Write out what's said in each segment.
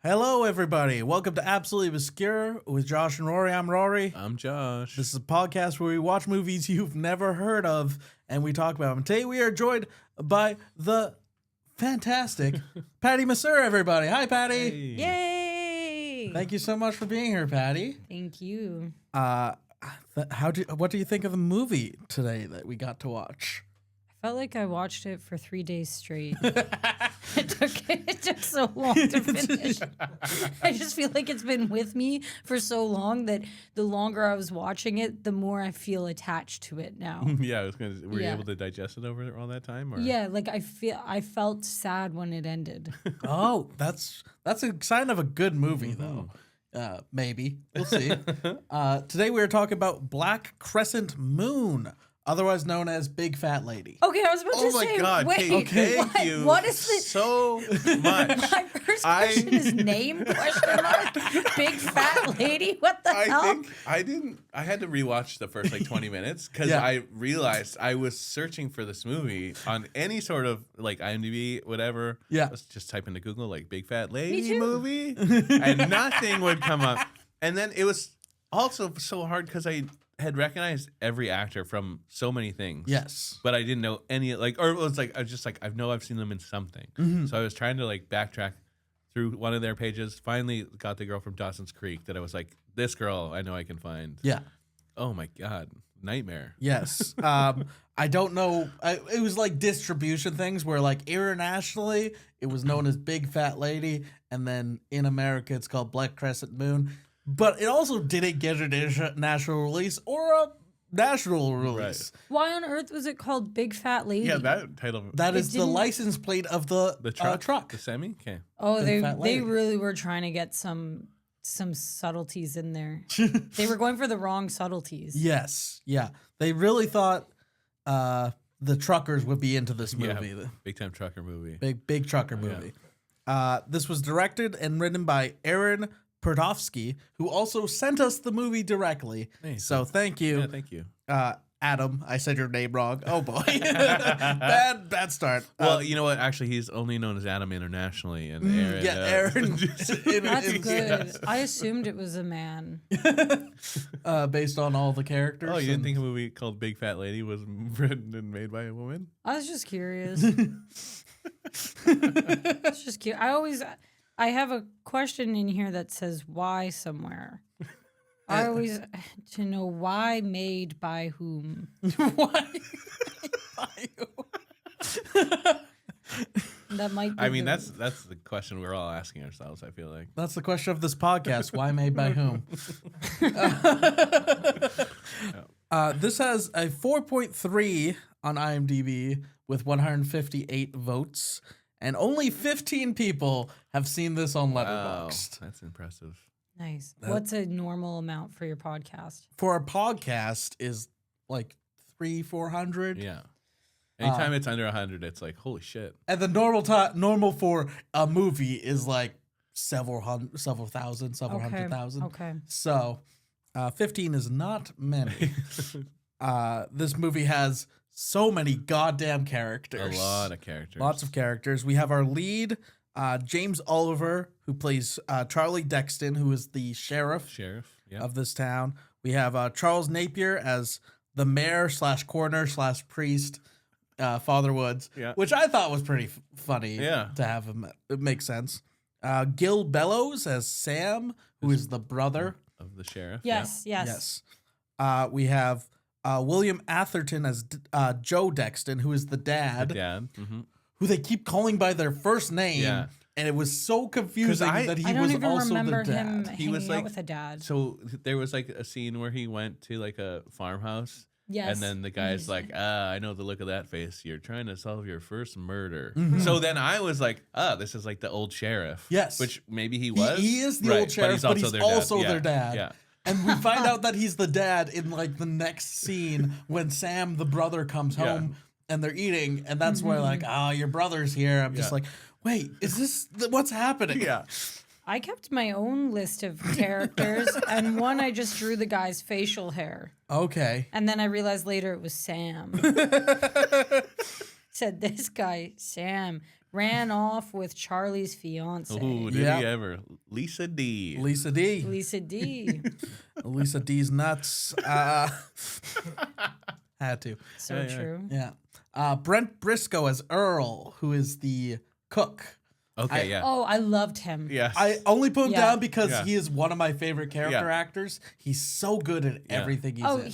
Hello, everybody. Welcome to Absolutely Obscure with Josh and Rory. I'm Rory. I'm Josh. This is a podcast where we watch movies you've never heard of and we talk about them. Today we are joined by the fantastic Patricia Masur, everybody. Hi, Patty. Hey. Yay! Thank you so much for being here, Patty. Thank you. What do you think of the movie today that we got to watch? I felt like I watched it for 3 days straight. It took so long to finish. I just feel like it's been with me for so long that the longer I was watching it, the more I feel attached to it now. Yeah, were you able to digest it over all that time? Or? Yeah, like I felt sad when it ended. Oh, that's a sign of a good movie, though. Maybe. We'll see. Today we are talking about Black Crescent Moon, otherwise known as Big Fat Lady. Okay, I was about to Oh my say, God, wait, Kate, thank you what is this? so much. My first question is name, question mark, big fat lady, what the hell? think I had to rewatch the first like 20 minutes because I realized I was searching for this movie on any sort of like IMDb, whatever. Yeah. Let's just type into Google like Big Fat Lady too. movie and nothing would come up. And then it was also so hard because I had recognized every actor from so many things. Yes. But I didn't know any, like, or it was like, I was just like, I know I've seen them in something. Mm-hmm. So I was trying to like backtrack through one of their pages. Finally got the girl from Dawson's Creek that I was like, this girl I know I can find. Yeah. Oh my God. Nightmare. Yes. I don't know. It was like distribution things where like internationally it was known as Big Fat Lady. And then in America it's called Black Crescent Moon. But it also didn't get an international release or a national release. Why on earth was it called Big Fat Lady? Yeah, that title. That is the didn't- license plate of the truck. The semi? Okay. Oh, Big Fat they Lady. really were trying to get some subtleties in there. They were going for the wrong subtleties. Yes. Yeah. They really thought the truckers would be into this movie. Yeah, big time trucker movie. Big trucker movie. This was directed and written by Aaron Perdovsky, who also sent us the movie directly. Hey, so thank you. Yeah, thank you. Adam. I said your name wrong. Oh boy. bad start. Well, you know what? Actually, he's only known as Adam internationally, and Aaron. Aaron. That's good. I assumed it was a man. Based on all the characters. Oh, you didn't think a movie called Big Fat Lady was written and made by a woman? I was just curious. It's just cute. I have a question in here that says why somewhere. I always to know why made by whom. Why? That might be I mean, that's the question we're all asking ourselves, I feel like. That's the question of this podcast. Why made by whom? This has a 4.3 on IMDb with 158 votes, and only 15 people have seen this on Letterboxd. That's impressive. nice. What's a normal amount for your podcast? For a podcast is like 300-400. Yeah. Anytime it's under 100, it's like, holy shit. And the normal for a movie is like several thousand, several hundred thousand. Okay. So 15 is not many. This movie has so many goddamn characters. A lot of characters. Lots of characters. We have our lead, James Oliver, who plays Charlie Dexton, who is the sheriff Yeah. of this town. We have Charles Napier as the mayor / coroner / priest, Father Woods, which I thought was pretty funny to have him. It makes sense. Gil Bellows as Sam, who is the brother of the sheriff. Yes. Yes. We have William Atherton as Joe Dexton, who is the dad, Mm-hmm. who they keep calling by their first name. Yeah. And it was so confusing that he I don't was even also remember the dad. him He hanging was out like- with a dad. So there was like a scene where he went to like a farmhouse. Yes. And then the guy's like, I know the look of that face. You're trying to solve your first murder. Mm-hmm. So then I was like, this is like the old sheriff. Yes. Which maybe he was. He is the old sheriff, but he's also their dad. Yeah. And we find out that he's the dad in like the next scene when Sam, the brother, comes home and they're eating. And that's where like, your brother's here. I'm just like, wait, is this what's happening? Yeah. I kept my own list of characters, and one I just drew the guy's facial hair. Okay. And then I realized later it was Sam. Said this guy, Sam, ran off with Charlie's fiance. Ooh, did Yep. he ever? Lisa D. Lisa D. Lisa D. Lisa D's nuts. Had to. So Yeah, yeah. true. Yeah. Brent Briscoe as Earl, who is the cook. Okay, yeah. Oh, I loved him. Yes. I only put him Yeah. down because Yeah. he is one of my favorite character Yeah. actors. He's so good at Yeah. everything he's Oh, in.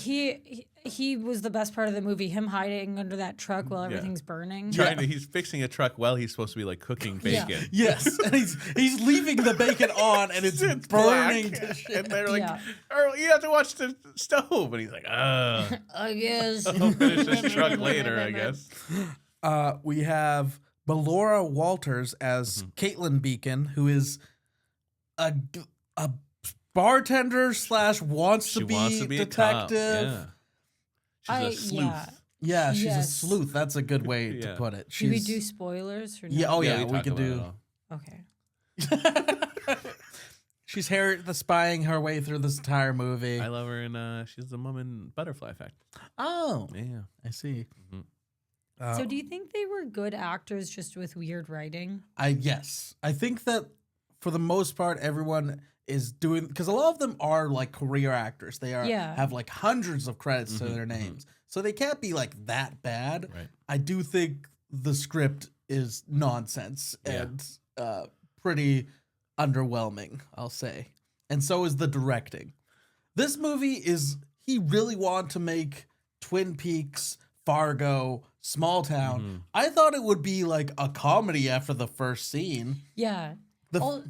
he was the best part of the movie. Him hiding under that truck while everything's burning. He's fixing a truck while he's supposed to be like cooking Yeah. bacon. Yes, and he's leaving the bacon on, and it's burning black. to shit. And they're like, Yeah. Earl, you have to watch the stove. And he's like, I guess. I'll finish this truck later, I guess. We have Melora Walters as Caitlin Beacon, who is a bartender / wants She to be wants to be a cop. detective. Yeah. She's a sleuth. Yeah. Yeah, she's a Yes. sleuth. That's a good way to Yeah. put it. Should we She's do spoilers? Or yeah. no? Oh yeah, we we talk could about it do. all. Okay. She's spying her way through this entire movie. I love her, and she's the mom in Butterfly Effect. Oh, Yeah. I see. Mhm. So do you think they were good actors just with weird writing? Yes, I think that for the most part, everyone is doing because a lot of them are like career actors. They are Yeah. have like hundreds of credits to their names, so they can't be like that bad. Right. I do think the script is nonsense Yeah. and pretty underwhelming, I'll say, and so is the directing. This movie he really wanted to make Twin Peaks, Fargo, Small Town. I thought it would be like a comedy after the first scene. Yeah.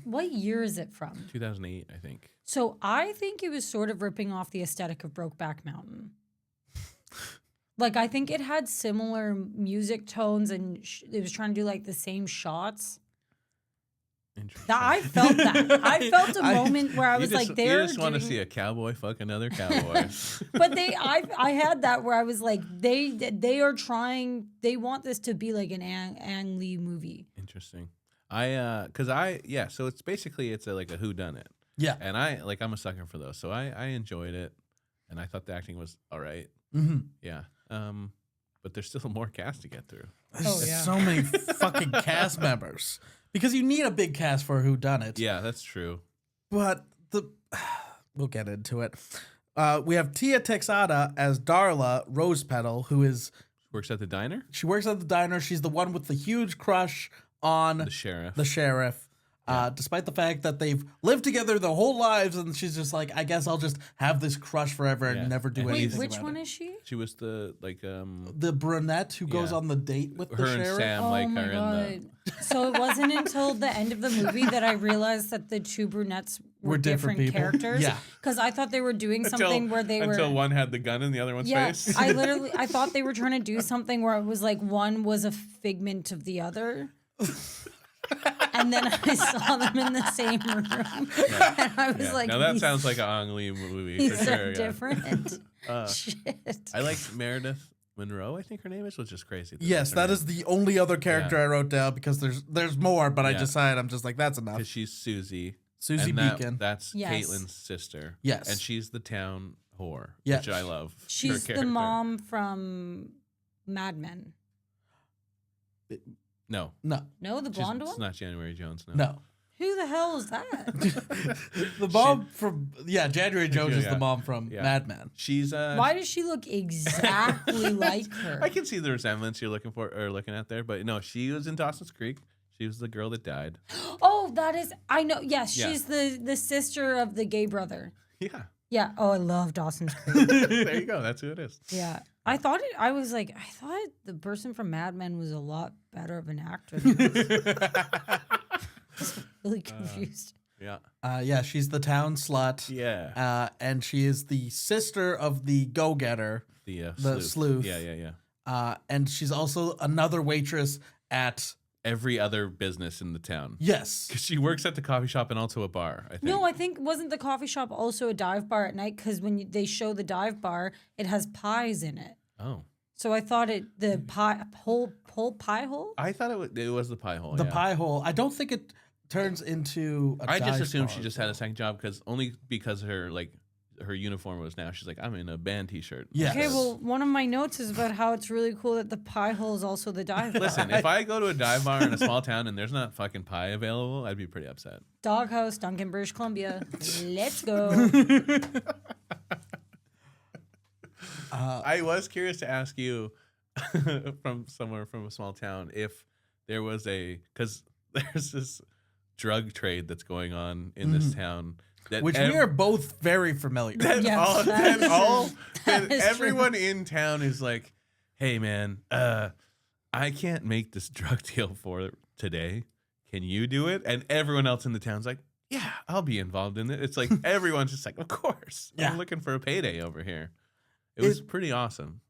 What year is it from? 2008, I think. So I think it was sort of ripping off the aesthetic of Brokeback Mountain. Like, I think it had similar music tones and it was trying to do like the same shots. Interesting. I felt that. I felt a moment where I was like, you they're just want to doing- see a cowboy fuck another cowboy. But I had that where I was like, they are trying. They want this to be like an Ang Lee movie. Interesting. So it's basically it's like a whodunit. Yeah. And I'm a sucker for those, so I enjoyed it, and I thought the acting was all right. Mm-hmm. Yeah. But there's still more cast to get through. There's yeah. so many fucking cast members because you need a big cast for Who Done It. Yeah, that's true. But we'll get into it. We have Tia Texada as Darla Rosepetal, who Works at the diner. she works at the diner. She's the one with the huge crush on The sheriff. the sheriff. Despite the fact that they've lived together their whole lives, and she's just like, I guess I'll just have this crush forever and Yeah. never do And Wait, anything. which about one it. is she? She was the The brunette who goes Yeah. on the date with her the and sheriff? Sam Oh like my are in god! So it wasn't until the end of the movie that I realized that the two brunettes were different people. characters. Yeah. Because I thought they were doing something where they were. until one had the gun in the other one's Yeah, face. I thought they were trying to do something where it was like one was a figment of the other. And then I saw them in the same room. And I was Yeah. like, Now that these- sounds like an Ang Lee movie these for are sure. Yeah. different. Uh, Shit. I like Meredith Monroe, I think her name is, which is crazy. Yes, that is the only other character I wrote down because there's more, but I Yeah. decided I'm just like, that's enough. because she's Susie. Susie and that- Beacon. That's Yes. Caitlin's sister. Yes. And she's the town whore, Yes. which I love. her She's the character. mom from Mad Men. No. No, No, the blonde It's one? not January Jones. No. no. Who the hell is that? The mom from January Jones is Yeah. the mom from Yeah. Mad Men. She's Why does she look exactly like her? I can see the resemblance you're looking for or looking at there, but no, she was in Dawson's Creek. She was the girl that died. Oh, that is. I know. Yes, Yeah. she's the sister of the gay brother. Yeah. Yeah. Oh, I love Dawson's Creek. There you go. That's who it is. Yeah. I thought the person from Mad Men was a lot better of an actor. Than this. I was really confused. Yeah. She's the town slut. Yeah. And she is the sister of the go-getter. The sleuth. Yeah. And she's also another waitress at Every other business in the town. yes. Because she works at the coffee shop and also a bar, I think. No, I think wasn't the coffee shop also a dive bar at night? Because when they show the dive bar, it has pies in it. Oh. So I thought the pie pie hole. I thought it was the pie hole. The yeah. pie hole. I don't think it turns into a I just dive assumed bar. she just had a second job only because her her uniform was now. She's like, I'm in a band T-shirt. Yeah. Okay, well, one of my notes is about how it's really cool that the pie hole is also the dive bar. Listen, if I go to a dive bar in a small town and there's not fucking pie available, I'd be pretty upset. Doghouse, Duncan, British Columbia. Let's go. I was curious to ask you from somewhere from a small town if there was because there's this drug trade that's going on in this town. Which we are both very familiar with. Yes, that is everyone in town is like, hey man, I can't make this drug deal for today. Can you do it? And everyone else in the town's like, yeah, I'll be involved in it. It's like everyone's just like, of course. Yeah. I'm looking for a payday over here. It was pretty awesome.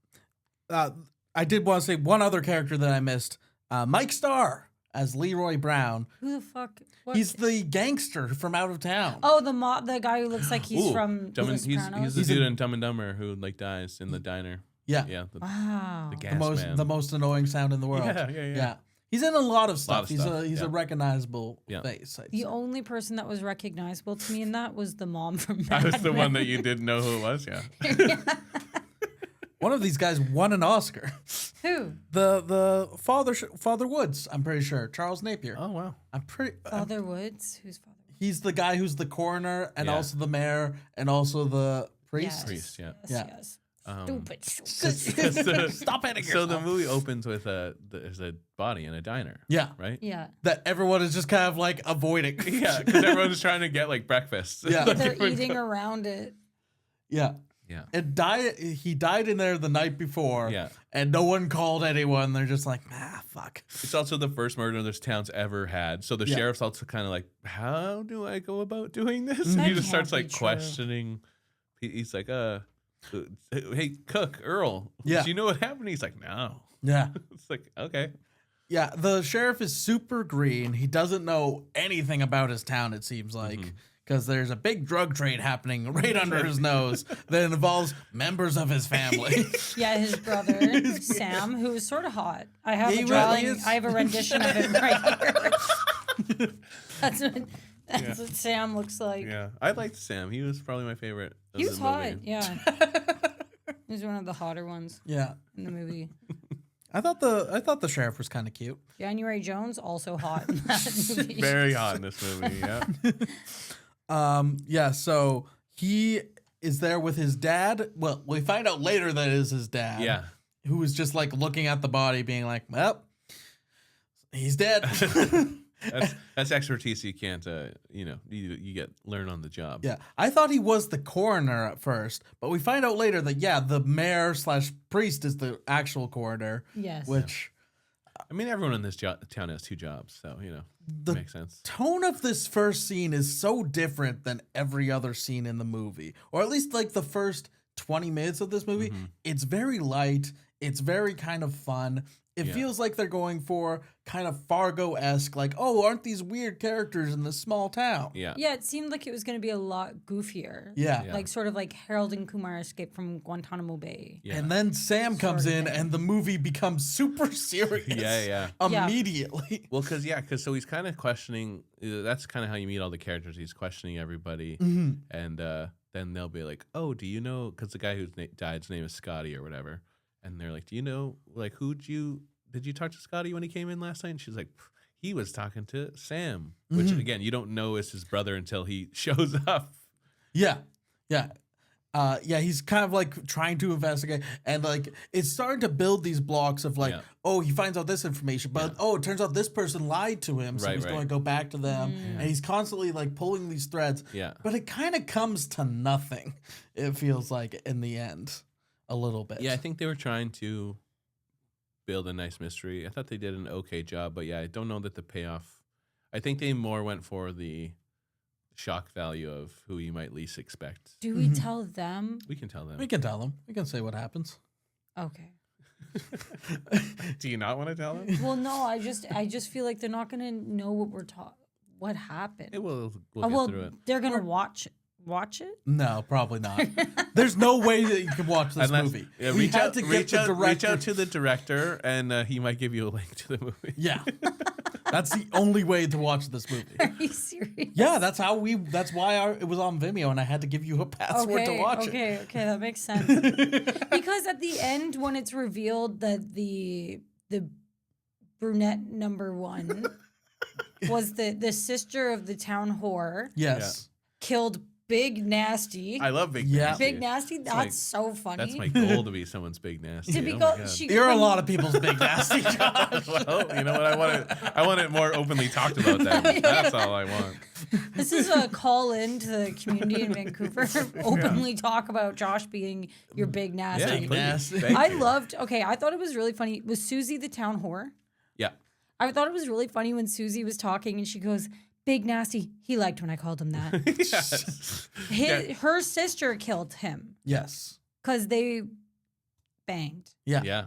I did want to say one other character that I missed. Mike Starr as Leroy Brown. Who the fuck? What? He's the gangster from out of town. Oh, the guy who looks like he's from The He's Sopranos. the dude in Dumb and Dumber who like dies in the diner. Yeah. Yeah. Wow. The gas man. The most annoying sound in the world. Yeah. He's in a lot of stuff. He's a recognizable face. The only person that was recognizable to me in that was the mom from Mad I was the Men. one that you didn't know who it was. Yeah. One of these guys won an Oscar. Who? The Father Woods, I'm pretty sure. Charles Napier. Oh wow. I'm pretty. Father Woods? Who's Father Woods? He's the guy who's the coroner and Yeah. also the mayor and also the priest. Yes, Priest, yeah. Yes, Yeah. yes. Stupid. Stop hitting So the yourself. movie opens with there's a body in a diner. Yeah. Right. Yeah. That everyone is just kind of like avoiding. Yeah, because everyone's trying to get like breakfast. Yeah. Like, They're eating around it. Yeah. Yeah. He died in there the night before. Yeah. And no one called anyone. They're just like, fuck. It's also the first murder this town's ever had. So the Yeah. sheriff's also kind of like, how do I go about doing this? That And he just can't starts be like true. questioning. He's like, hey, cook, Earl. Yeah. Do you know what happened? He's like, no. Yeah. It's like, okay. Yeah. The sheriff is super green. He doesn't know anything about his town, it seems like. Because there's a big drug trade happening right under his nose that involves members of his family. Yeah, his brother, Sam, who is sort of hot. I have Yeah, a he drawing. really is. I have a rendition of him right here. That's what Sam looks like. Yeah. I liked Sam. He was probably my favorite. Of He was the hot, movie. yeah. He was one of the hotter ones Yeah. in the movie. I thought the sheriff was kind of cute. January Jones, also hot in that movie. Very hot in this movie. Yeah. Yeah, so he is there with his dad. Well, we find out later that it is his dad. Yeah. Who was just like looking at the body, being like, well, he's dead. That's expertise you can't, you learn on the job. Yeah. I thought he was the coroner at first, but we find out later that, the mayor/priest is the actual coroner. Yes. Which I mean, everyone in this town has two jobs, so, the makes sense. tone of this first scene is so different than every other scene in the movie, or at least like the first 20 minutes of this movie. It's very light. It's very kind of fun. It feels like they're going for kind of Fargo-esque, like, oh, aren't these weird characters in this small town? Yeah. Yeah, it seemed like it was going to be a lot goofier. Yeah. Like sort of like Harold and Kumar Escape from Guantanamo Bay. Yeah. And then Sam comes Sort of in thing. and the movie becomes super serious. Yeah. Immediately. Well, because so he's kind of questioning. That's kind of how you meet all the characters. He's questioning everybody, and then they'll be like, "Oh, do you know?" Because the guy who died's name is Scotty or whatever, and they're like, "Do you know? Like, did you talk to Scotty when he came in last night?" And she's like, "He was talking to Sam," which again, you don't know is his brother until he shows up. Yeah. He's kind of like trying to investigate, and like it's starting to build these blocks of like, oh, he finds out this information, but oh, it turns out this person lied to him, so he's going to go back to them, and he's constantly like pulling these threads. Yeah. But it kind of comes to nothing. It feels like in the end, a little bit. Yeah, I think they were trying to build a nice mystery. I thought they did an okay job, but I don't know that the payoff. I think they more went for the shock value of who you might least expect. Do we tell them? We can tell them. We can tell them. We can say what happens. Okay. Do you not want to tell them? Well, no, I just feel like they're not going to know what happened. We'll get through it. They're going to watch it? No, probably not. There's no way that you can watch this movie. Yeah, We reach had out to get reach the out- reach director. out to the director, and he might give you a link to the movie. Yeah. That's the only way to watch this movie. Are you serious? Yeah, that's why it was on Vimeo, and I had to give you a password to watch it. Okay, that makes sense. Because at the end, when it's revealed that the brunette number one was the sister of the town whore, Yes. killed Big Nasty. I love Big Yeah. Nasty. Big Nasty, that's so funny. That's my goal, to be someone's Big Nasty. To Oh be my called, God. You're a lot of people's big nasty. Josh. Well, you know what? I want it more openly talked about. That's all I want. This is a call in to the community in Vancouver. Openly talk about Josh being your Big Nasty. Yeah, Big please. Nasty. Thank I you. I thought it was really funny. Was Susie the town whore? Yeah. I thought it was really funny when Susie was talking and she goes, Big Nasty. He liked when I called him that. Yes. Her sister killed him Yes. because they banged. Yeah. Yeah.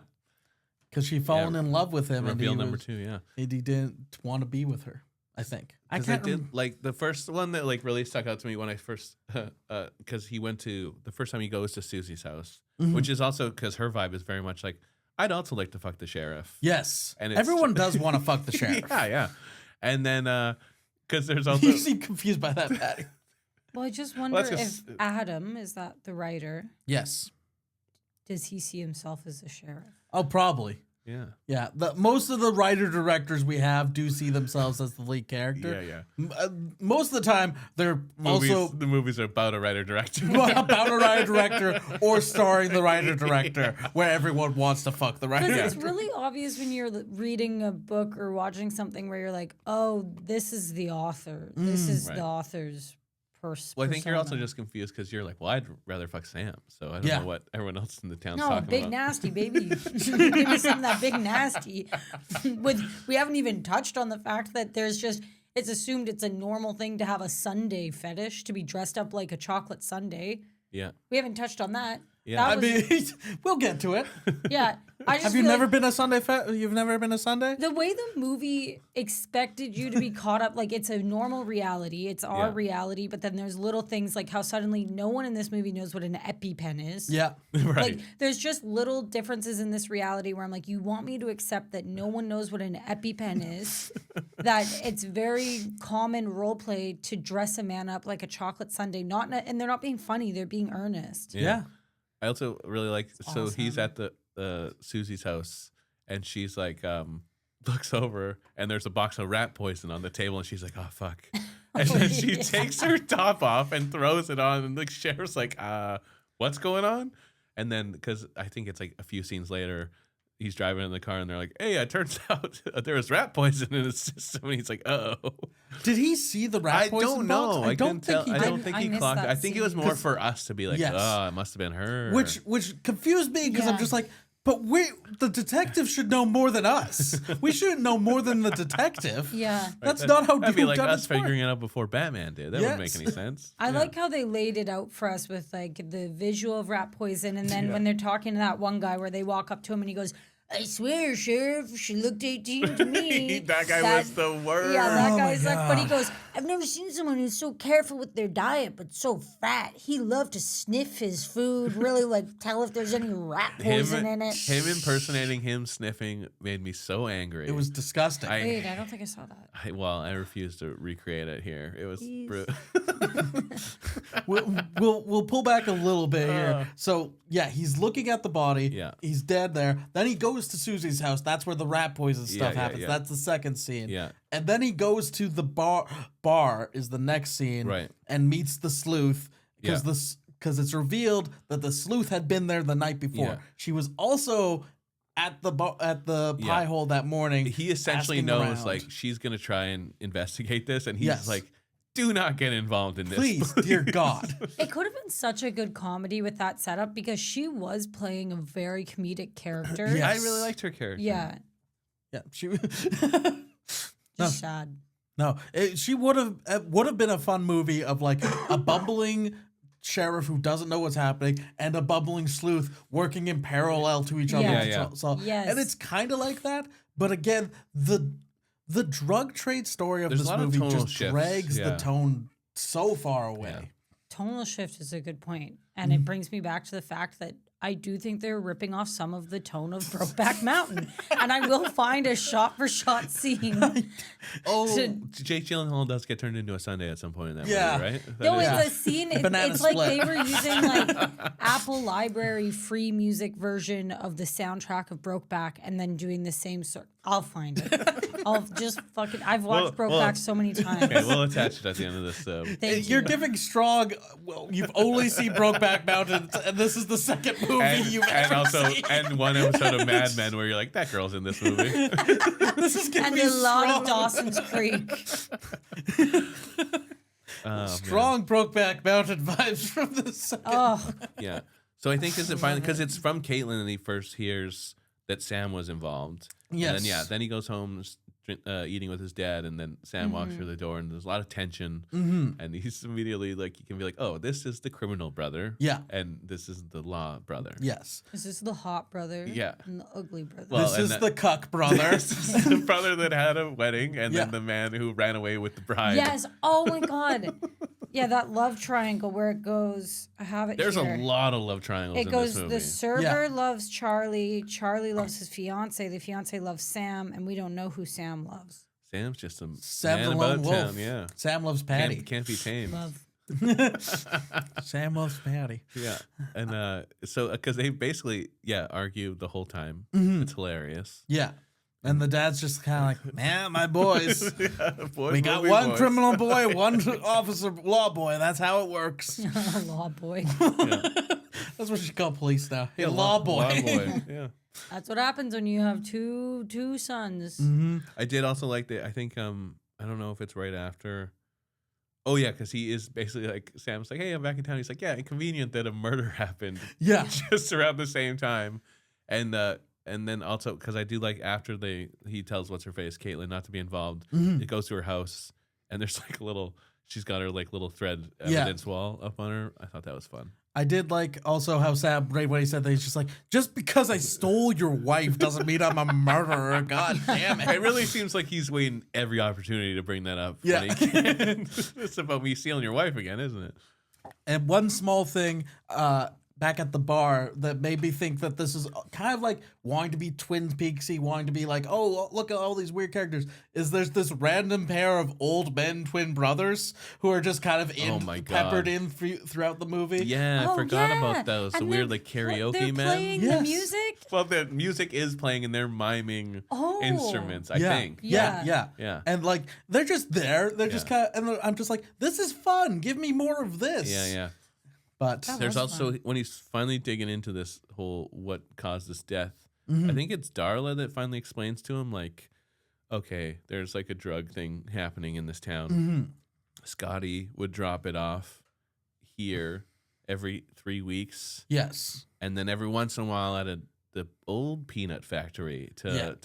Because she fallen in love with him, Reveal and number 2. Yeah. he didn't want to be with her. I think. I Because can't I did remember. like the first one that like really stuck out to me when I first because he went to the first time he goes to Susie's house, which is also because her vibe is very much like I'd also like to fuck the sheriff. Yes. And it's- Everyone does want to fuck the sheriff. Yeah. And then because there's also You seem confused by that, Patty. Well, I just wonder that's just- if Adam, is that the writer, Yes. does he see himself as the sheriff? Oh, probably. yeah. Yeah. Most of the writer-directors we have do see themselves as the lead character. Yeah. Most of the time, they're also The movies are about a writer director. about a writer-director or starring the writer-director, where everyone wants to fuck the Because writer. it's really obvious when you're reading a book or watching something where you're like, oh, this is the author. This is Right. the author's Well, I think you're also persona. just confused because you're like, well, I'd rather fuck Sam. So I don't Yeah. know what everyone else in the town's No, talking Big about. Nasty, baby. Give me some of that Big Nasty. We haven't even touched on the fact that it's assumed it's a normal thing to have a sundae fetish, to be dressed up like a chocolate sundae. Yeah. We haven't touched on that. Yeah. That I was- mean, we'll get to it. yeah. I just Have you feel never like been a Sunday? You've never been a Sunday? the way the movie expected you to be caught up, like it's a normal reality, it's our Yeah. reality, but then there's little things like how suddenly no one in this movie knows what an EpiPen is. Yeah. Right. Like there's just little differences in this reality where I'm like, you want me to accept that no one knows what an EpiPen is, that it's very common role play to dress a man up like a chocolate sundae, and they're not being funny, they're being earnest. Yeah. I also really like so he's awesome. at the Susie's house and she's like looks over and there's a box of rat poison on the table and she's like, oh fuck. And then she takes her top off and throws it on and the sheriff's like, what's going on? And then because I think it's like a few scenes later, he's driving in the car and they're like, hey, it turns out there was rat poison in his system. And he's like, uh-oh. Did he see the rat I poison don't know. box? I don't think I he missed clocked it. that I think it was scene. more for us to be like, Yes. oh, it must have been her. Which confused me because I'm Yeah. just like, but the detective should know more than us. We shouldn't know more than the detective. Yeah. That's not how That'd be like done us its work. figuring it out before Batman did. That wouldn't make Yes. any sense. I like how they laid it out for us with like the visual of rat poison, and then when they're talking to that one guy where they walk up to him and he goes, I swear, Sheriff, she looked 18 to me. That guy was the worst. Yeah, that Oh my guy's like, but he God. goes, I've never seen someone who's so careful with their diet, but so fat. He loved to sniff his food, really like tell if there's any rat poison in it. Him impersonating him sniffing made me so angry. It was disgusting. Wait, I don't think I saw that. I refuse to recreate it here. It was Please. we'll pull back a little bit here. So yeah, he's looking at the body. Yeah. He's dead there. Then he goes to Susie's house. That's where the rat poison stuff Yeah, happens. yeah. That's the second scene. Yeah. And then he goes to the bar. Bar is the next scene. Right. And meets the sleuth because Yeah. because it's revealed that the sleuth had been there the night before. Yeah. She was also at the Yeah. pie hole that morning. He essentially asking knows around. like she's gonna try and investigate this, and he's Yes. like, "Do not get involved in this, Please, dear God. It could have been such a good comedy with that setup because she was playing a very comedic character. Yeah. I really liked her character. Yeah. Yeah, she. Just sad. No, she would have been a fun movie of like a bumbling sheriff who doesn't know what's happening and a bumbling sleuth working in parallel to each other. Yeah. to Yeah. solve- Yes. And it's kind of like that, but again, the drug trade story of There's a this lot of movie tonal just shifts, drags the yeah. tone so far away. Yeah. Tonal shift is a good point. And it brings me back to the fact that I do think they're ripping off some of the tone of Brokeback Mountain, and I will find a shot-for-shot scene. Jake Gyllenhaal does get turned into a Sunday at some point in that movie, right? No, That it's is- a scene. Banana It's like split. they were using like Apple Library free music version of the soundtrack of Brokeback, and then doing the same sort. I'll find it. I'll just fucking. I've watched Brokeback so many times. Okay, we'll attach it at the end of this. Thank You're you. giving strong. Well, you've only seen Brokeback Mountain, and this is the second movie you've and ever also seen. and one episode of Mad Men where you're like, that girl's in this movie. This is giving And me a lot of strong, Dawson's Creek. strong Brokeback Mountain vibes from the second. Oh, Yeah. So I think is it finally because it's from Caitlin and he first hears that Sam was involved. Yes. And then then he goes home eating with his dad, and then Sam walks through the door, and there's a lot of tension. And he's immediately like, you can be like, oh, this is the criminal brother. Yeah. And this is the law brother. Yes. this is the hot brother. Yeah. And the ugly brother. Well, This and is that- the cuck brother. This is the brother that had a wedding, and Yeah. then the man who ran away with the bride. Yes. Oh my God. Yeah, that love triangle where it goes. I have it There's here. a lot of love triangles It in goes. this movie. The server Yeah. loves Charlie. Charlie loves his fiance. The fiance loves Sam, and we don't know who Sam loves. Sam's just a Sam man the about lone wolf. town. Yeah. Sam loves Patty. Can't be tamed. Love. Sam loves Patty. Yeah, and so because they basically argue the whole time. Mm-hmm. It's hilarious. Yeah. And the dad's just kind of like, man, my boys. Boys We will got be one boys. criminal boy, one officer law boy. That's how it works. Law boy. That's what you call police now. Hey, law boy. Law boy. Yeah. That's what happens when you have two sons. Mm-hmm. I did also like that. I think I don't know if it's right after. Oh yeah, because he is basically like Sam's like, hey, I'm back in town. He's like, yeah, inconvenient that a murder happened Yeah. just around the same time, and then also because I do like after he tells what's her face Caitlin not to be involved. Mm-hmm. It goes to her house and there's like a little. She's got her like little thread Yeah. evidence wall up on her. I thought that was fun. I did like also how Sam, right when he said that, he's just like, just because I stole your wife doesn't mean I'm a murderer. God damn It it. really seems like he's waiting every opportunity to bring that up. Yeah. when he can. It's about me stealing your wife again, isn't it? And one small thing, back at the bar that made me think that this is kind of like wanting to be Twin Peaksy, wanting to be like, oh, look at all these weird characters, is there's this random pair of old men twin brothers who are just kind of Oh my God. peppered in throughout the movie. Yeah, I Oh, forgot yeah. about those. The And weird they're- like karaoke they're men. playing Yes. the music. Well, the music is playing and they're miming Oh. instruments, I yeah, think. Yeah, Yeah. yeah, And like they're just there. They're just Yeah. kind of, and I'm just like, this is fun. Give me more of this. Yeah. But That There's was also fun. when he's finally digging into this whole what caused this death. Mm-hmm. I think it's Darla that finally explains to him like, okay, there's like a drug thing happening in this town. Mm-hmm. Scotty would drop it off here every 3 weeks, yes, and then every once in a while at the old peanut factory to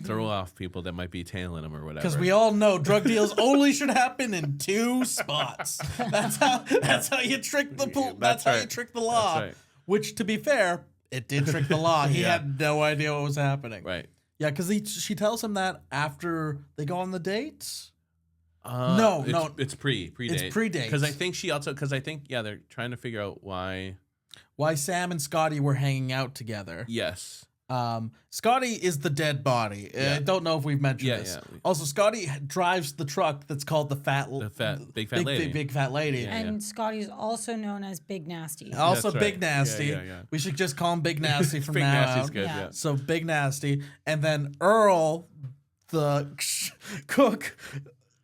throw off people that might be tailing him or whatever. because we all know drug deals only should happen in 2 spots. That's how you trick the That's that's how you right. trick the law. That's right. Which, to be fair, it did trick the law. He Yeah. had no idea what was happening. Right. Yeah, because she tells him that after they go on the date. No, it's pre-date. It's pre-date. Because I think they're trying to figure out why. Why Sam and Scotty were hanging out together. Yes. Scotty is the dead body. Yeah. I don't know if we've mentioned Yeah, this. yeah. Also, Scotty drives the truck that's called the big fat lady. Big fat lady. Yeah. And Scotty's also known as Big Nasty. Also, That's Big right. Nasty. Yeah. We should just call him Big Nasty from Big now Nasty's on. good. Yeah. Yeah. So Big Nasty, and then Earl, the cook,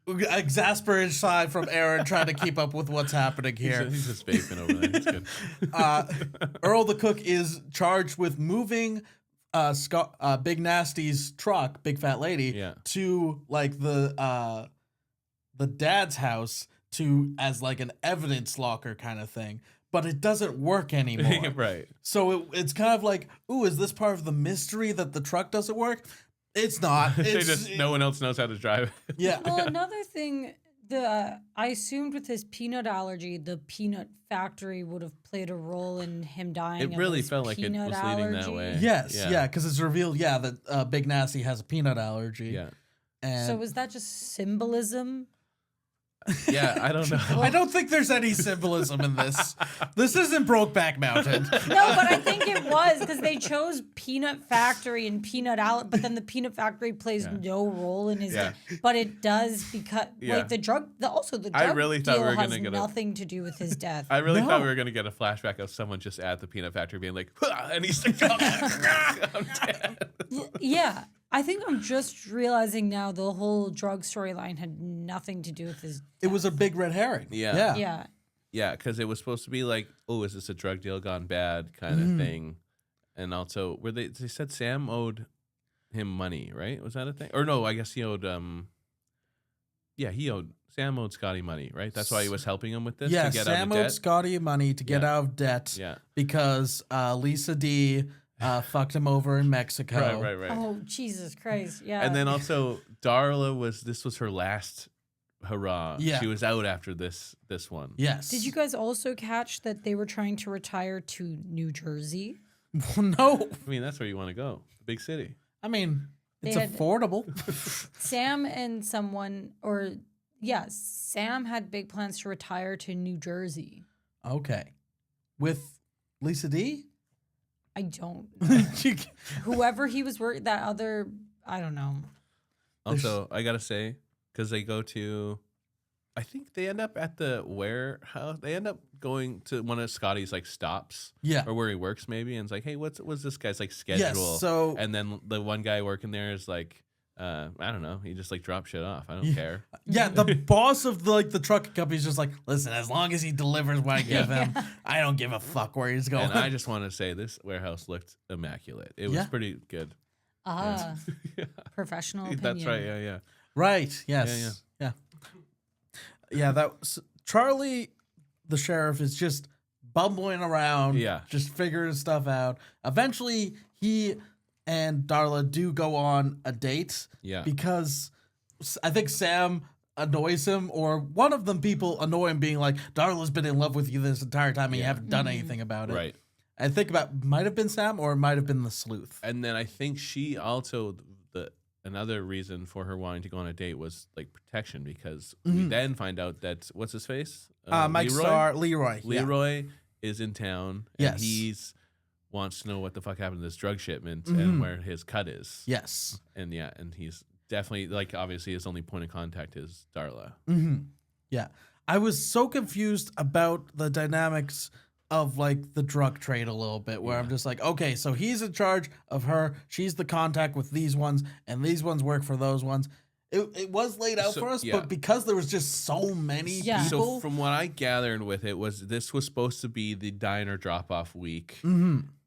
exasperated side from Aaron, trying to keep up with what's happening here. He's just vaping over there. It's good. Earl the cook is charged with moving Big Nasty's truck, Big Fat Lady, Yeah. to like the dad's house as like an evidence locker kind of thing. But it doesn't work anymore. Right. So it's kind of like, ooh, is this part of the mystery that the truck doesn't work? It's not. It's, No one else knows how to drive it. yeah. Well, another thing, I assumed with his peanut allergy, the peanut factory would have played a role in him dying. It of really his felt like it peanut was leading that allergy. way. Yes, Yeah. yeah, because it's revealed, that Big Nasty has a peanut allergy. Yeah. And So was that just symbolism? Yeah, I don't know. I don't think there's any symbolism in this. This isn't Brokeback Mountain. No, but I think it was because they chose Peanut Factory and Peanut Outlet, but then the Peanut Factory plays no role in his. Yeah. But it does because like the drug. Also, the drug really thought deal we were has gonna get nothing to do with his death. I really thought we were gonna get a flashback of someone just at the peanut factory being like, "Hah," and he's like, I'm dead. Yeah, I think I'm just realizing now the whole drug storyline had nothing to do with his. It was a big red herring. Yeah. Yeah. Yeah, because it was supposed to be like, oh, is this a drug deal gone bad kind of thing? And also, where they said Sam owed him money, right? Was that a thing? Or no, I guess he owed. Sam owed Scotty money, right? That's why he was helping him with this. Yeah, to get Sam out of owed debt. Scotty money to get out of debt. Yeah. Because Lisa D fucked him over in Mexico. Right. Oh Jesus Christ! Yeah. And then also, Darla this was her last hurrah. Yeah. She was out after this one. Yes. Did you guys also catch that they were trying to retire to New Jersey? No. I mean, that's where you want to go, the big city. I mean, it's They had- affordable. Sam and someone, Sam had big plans to retire to New Jersey. Okay. With Lisa D? I don't know. Whoever he was working, that other, I don't know. Also, I gotta say, because they go to, I think they end up at the warehouse. They end up going to one of Scotty's like stops, Yeah. or where he works maybe, and it's like, hey, what's this guy's like schedule? Yes, so And then the one guy working there is like, I don't know, he just like drops shit off. I don't care. yeah, the boss of the trucking company is just like, listen, as long as he delivers what I give him, I don't give a fuck where he's going. And I just want to say this warehouse looked immaculate. It was pretty good. Professional opinion. That's right. Yeah. Right. Yes. Yeah. Yeah. That was, Charlie, the sheriff, is just bumbling around. Yeah. Just figuring stuff out. Eventually, he and Darla do go on a date. Yeah. Because I think Sam annoys him, or one of them people annoy him, being like, Darla's been in love with you this entire time and you haven't done anything about it. Right. I think might have been Sam, or it might have been the sleuth. And then I think she also another reason for her wanting to go on a date was like protection, because we then find out that what's his face, Mike Starr, Leroy. Yeah. Leroy is in town, and Yes. he's wants to know what the fuck happened to this drug shipment and where his cut is. Yes. And and he's definitely like, obviously his only point of contact is Darla. Yeah. I was so confused about the dynamics of like the drug trade a little bit, where I'm just like, okay, so he's in charge of her, she's the contact with these ones, and these ones work for those ones. It was laid out for us, but because there was just so many people. So from what I gathered with it this was supposed to be the diner drop-off week.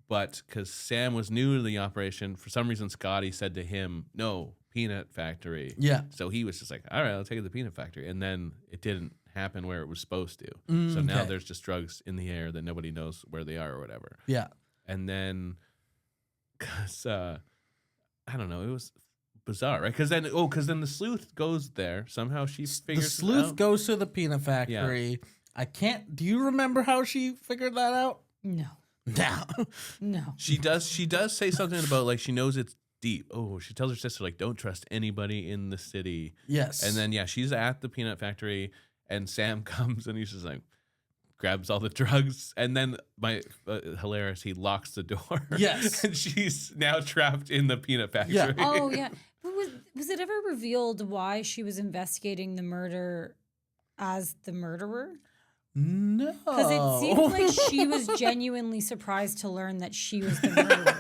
But because Sam was new to the operation, for some reason Scotty said to him, no, peanut factory. Yeah. So he was just like, all right, I'll take it to the peanut factory. And then it didn't happen where it was supposed to. So now there's just drugs in the air that nobody knows where they are or whatever. Yeah. And then, because, I don't know, it was bizarre, right? Because then the sleuth goes there. Somehow she figures The sleuth it out. goes to the peanut factory. Do you remember how she figured that out? No. No. She does say something about like she knows it's deep. Oh, she tells her sister like, don't trust anybody in the city. Yes. And then she's at the peanut factory, and Sam comes and he's just like grabs all the drugs, and then hilarious, he locks the door. Yes. And she's now trapped in the peanut factory. Yeah. Oh yeah. But was it ever revealed why she was investigating the murder as the murderer? No. Because it seemed like she was genuinely surprised to learn that she was the murderer.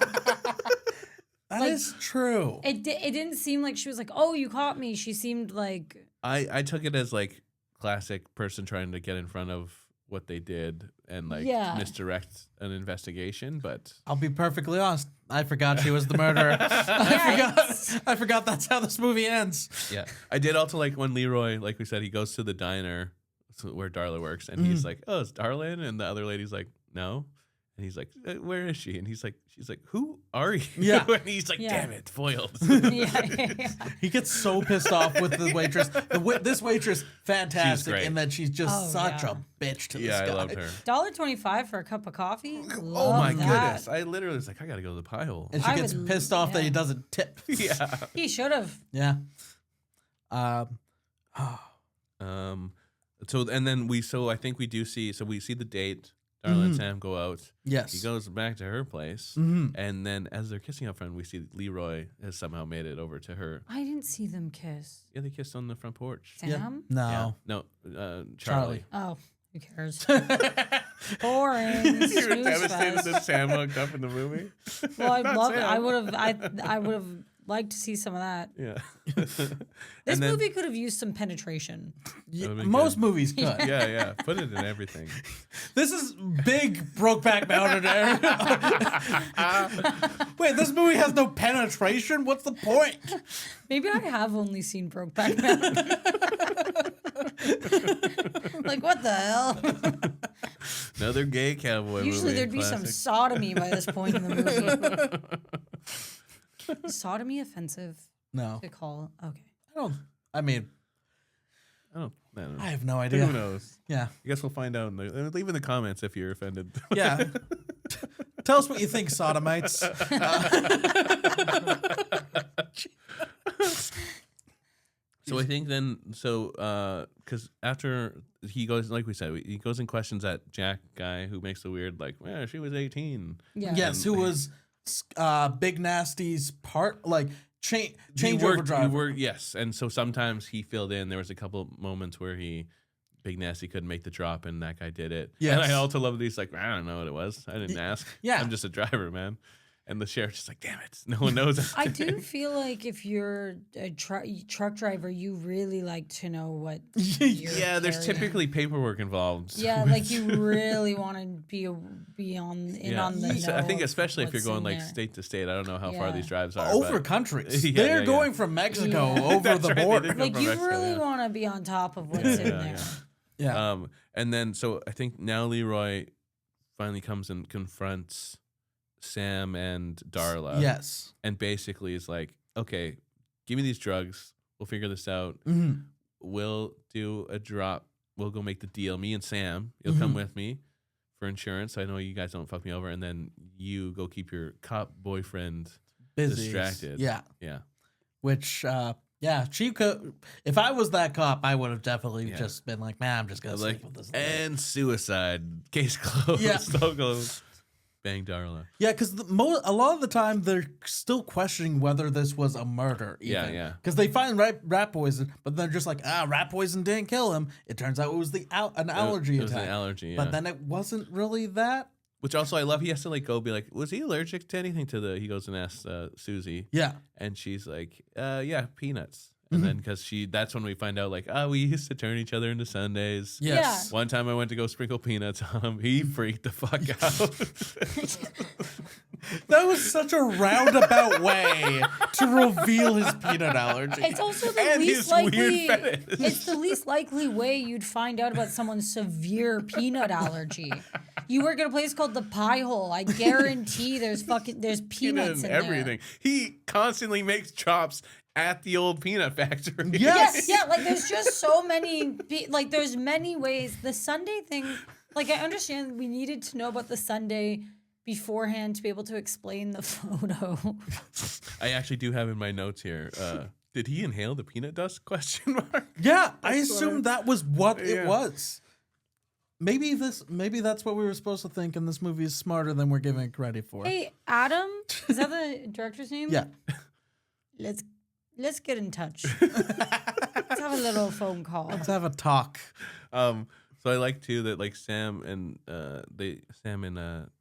That is true. It didn't seem like she was like, oh, you caught me. She seemed like... I took it as like classic person trying to get in front of what they did and like misdirect an investigation, but I'll be perfectly honest. I forgot she was the murderer. I forgot that's how this movie ends. Yeah. I did also like when Leroy, like we said, he goes to the diner where Darla works, and he's like, oh, it's Darla? And the other lady's like, no. And he's like, where is she? And she's like, who are you? Yeah. And he's like, damn it, foiled. He gets so pissed off with the waitress. This waitress, fantastic in that she's just such a bitch to this guy. I loved her. $1.25 for a cup of coffee? Oh my goodness. I literally was like, I got to go to the pie hole. And she gets pissed off that he doesn't tip. Yeah. He should have. Yeah. So and then I think we do see. So we see the date. Darla and Sam go out. Yes. He goes back to her place, and then as they're kissing up front, we see Leroy has somehow made it over to her. I didn't see them kiss. Yeah, they kissed on the front porch. Sam? No. Yeah. No, Charlie. Oh, who cares? Boring. You were Snooze devastated fest. that Sam hooked up in the movie. Well, I'd Not love it. Sam. I would have liked to see some of that. Yeah. This movie could have used some penetration. Would've been Most good. movies could. Yeah. Put it in everything. This is big Brokeback Mountain. Wait, this movie has no penetration? What's the point? Maybe I have only seen Brokeback Mountain. Like, what the hell? Another gay cowboy movie. Usually there'd be some classic. sodomy by this point in the movie. Is sodomy offensive No. to call? Okay. I mean, I don't know. I have no idea. Who knows? Yeah. I guess we'll find out. Leave in the comments if you're offended. Yeah. Tell us what you think, sodomites. So I think then, because after he goes, like we said, he goes and questions that Jack guy who makes the weird, like, well, she was 18. Yeah. Yes, who was Big Nasty's part, like change He overdrive. worked, yes. And so sometimes he filled in. There was a couple moments where Big Nasty couldn't make the drop, and that guy did it. Yes. And I also love that he's like, I don't know what it was. I didn't ask. Yeah. I'm just a driver, man. And the sheriff's just like, damn it. No one knows. I do feel like if you're a truck driver, you really like to know what. Yeah, there's carrying. typically paperwork involved. Yeah, like you really want to be on the So know. I think of especially if you're what's going in like there. state to state. I don't know how far Yeah. these drives are. Over but countries. Yeah, They're yeah. going from Mexico Yeah. over That's the right, they border. did go Like from you Mexico, really yeah. want to be on top of what's in there. Yeah. And then so I think now Leroy finally comes and confronts Sam and Darla. Yes. And basically is like, okay, give me these drugs. We'll figure this out. Mhm. We'll do a drop. We'll go make the deal. Me and Sam, you'll come with me for insurance. I know you guys don't fuck me over. And then you go keep your cop boyfriend Busy. distracted. Yeah. Yeah. Which, she could. If I was that cop, I would have definitely Yeah. just been like, man, I'm just gonna Like, sleep with this. lady." and suicide. Case closed. Yeah. So closed. Bang Darla. Yeah, because a lot of the time they're still questioning whether this was a murder. Even. Yeah. Because they find rat poison, but they're just like, rat poison didn't kill him. It turns out it was an allergy It was attack. an allergy, yeah. But then it wasn't really that. Which also I love. He has to like go be like, was he allergic to anything? He goes and asks Susie, Yeah. and she's like, yeah, peanuts. And then because that's when we find out like, we used to turn each other into Sundays. Yes. One time I went to go sprinkle peanuts on him. He freaked the fuck out. That was such a roundabout way to reveal his peanut allergy. It's also the And least his likely. weird fetish. It's the least likely way you'd find out about someone's severe peanut allergy. You work at a place called the Pie Hole. I guarantee there's Peanut peanuts and in everything. there. He constantly makes chops at the old peanut factory. Yes. Yeah, like there's just so many. Like there's many ways. The Sunday thing. Like I understand we needed to know about the Sunday beforehand to be able to explain the photo. I actually do have in my notes here. Did he inhale the peanut dust? Question mark. Yeah, I assumed that was what Yeah. it was. Maybe that's what we were supposed to think, and this movie is smarter than we're giving it credit for. Hey, Adam, is that the director's name? Yeah. Let's get in touch. Let's have a little phone call. Let's have a talk. So I like too that like Sam and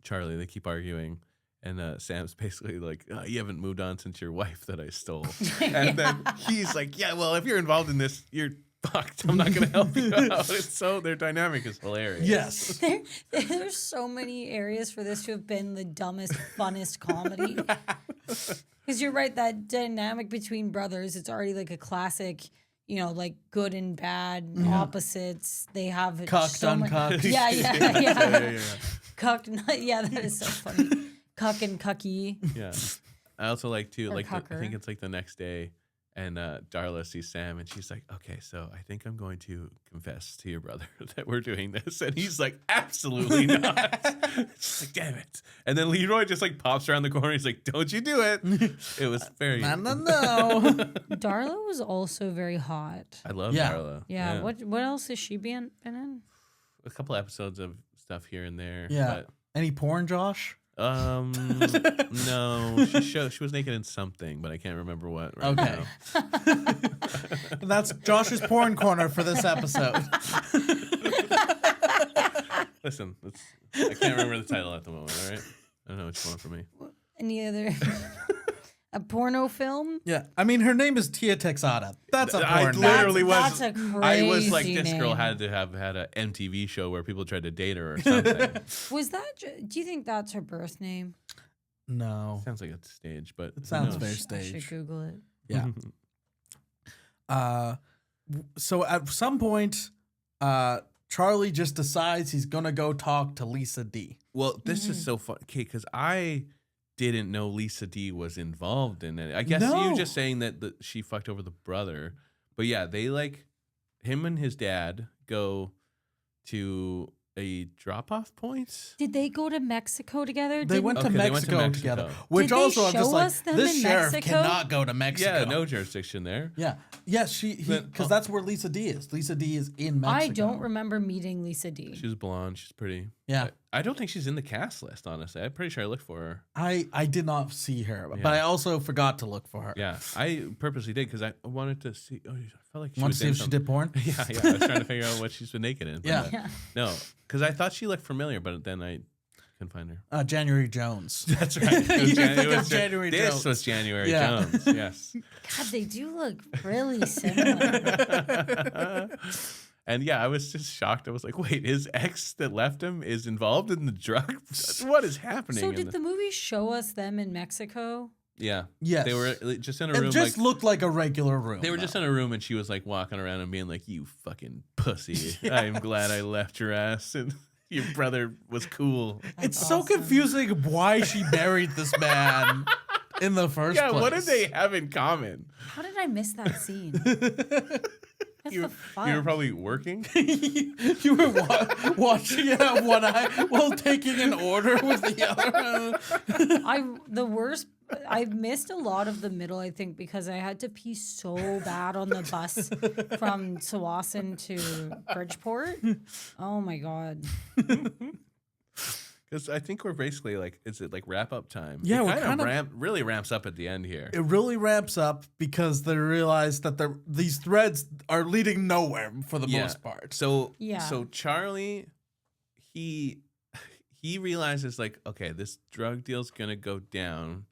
Charlie, they keep arguing, and Sam's basically like, you haven't moved on since your wife that I stole, and then he's like, yeah, well, if you're involved in this, you're fucked. I'm not gonna help you out. It's so their dynamic is hilarious. Yes. There's so many areas for this to have been the dumbest, funnest comedy. Because you're right, that dynamic between brothers, it's already like a classic, like good and bad opposites. They have Cucked, so much. uncucked. Yeah. Yeah. Cucked, yeah, that is so funny. Cuck and cucky. Yeah. I also like too, Or like I cucker. think it's like the next day, And Darla sees Sam, and she's like, "Okay, so I think I'm going to confess to your brother that we're doing this." And he's like, "Absolutely not!" She's like, "Damn it!" And then Leroy just like pops around the corner. He's like, "Don't you do it!" It was very No. Darla was also very hot. I love Yeah. Darla. Yeah. What else has she been in? A couple episodes of stuff here and there. Yeah. Any porn, Josh? No, she was naked in something, but I can't remember what. Right Okay. now. That's Josh's porn corner for this episode. Listen, I can't remember the title at the moment. All right, I don't know which one for me. Any other? A porno film? Yeah, I mean, her name is Tia Texada. That's a I porn. literally That's was. a crazy I was like, this girl name. had to have had a MTV show where people tried to date her or something. Was that? Do you think that's her birth name? No, Sounds like a stage, but it sounds who very knows? I should stage. Google it. Yeah. So at some point, Charlie just decides he's gonna go talk to Lisa D. Well, this is so fun, okay, because I didn't know Lisa D was involved in it. I guess No. you just saying that she fucked over the brother, but yeah, they like him and his dad go to a drop-off point. Did they go to Mexico together? They went to Okay, they went to Mexico Mexico. together, which Did they also I'm just show like, us them this in sheriff Mexico? cannot go to Mexico. Yeah, no jurisdiction there. Yeah, yes, because that's where Lisa D is. Lisa D is in Mexico. I don't remember meeting Lisa D. She's blonde. She's pretty. Yeah. I don't think she's in the cast list, honestly. I'm pretty sure I looked for her. I did not see her, Yeah. but I also forgot to look for her. Yeah, I purposely did because I wanted to see. Oh, I felt like she Want was to see in if she did porn? Yeah. I was trying to figure out what she's been naked in. but, Yeah. Yeah. No, because I thought she looked familiar, but then I couldn't find her. January Jones. That's right. It was You Jan- think it of was January this Jones. was January Yeah. Jones. Yes. God, they do look really similar. And yeah, I was just shocked. I was like, wait, his ex that left him is involved in the drug? What is happening? So in did the movie show us them in Mexico? Yeah. Yes. They were just in a It room. just like, looked like a regular room. they were just in a room, and she was like walking around and being like, "You fucking pussy! I'm glad I left your ass, and your brother was cool." It's That's so awesome. confusing why she married this man in the first Yeah, place. what did they have in common? How did I miss that scene? That's You the fun. were probably working. You were watching it at one eye while taking an order with the other. I missed a lot of the middle, I think, because I had to pee so bad on the bus from Tsawwassen to Bridgeport. Oh my God. Because I think we're basically like, is it like wrap up time? Yeah, it we're kind kind of really ramps up at the end here. It really ramps up because they realize that these threads are leading nowhere for the most part. So Yeah. So Charlie, he realizes like, okay, this drug deal's gonna go down.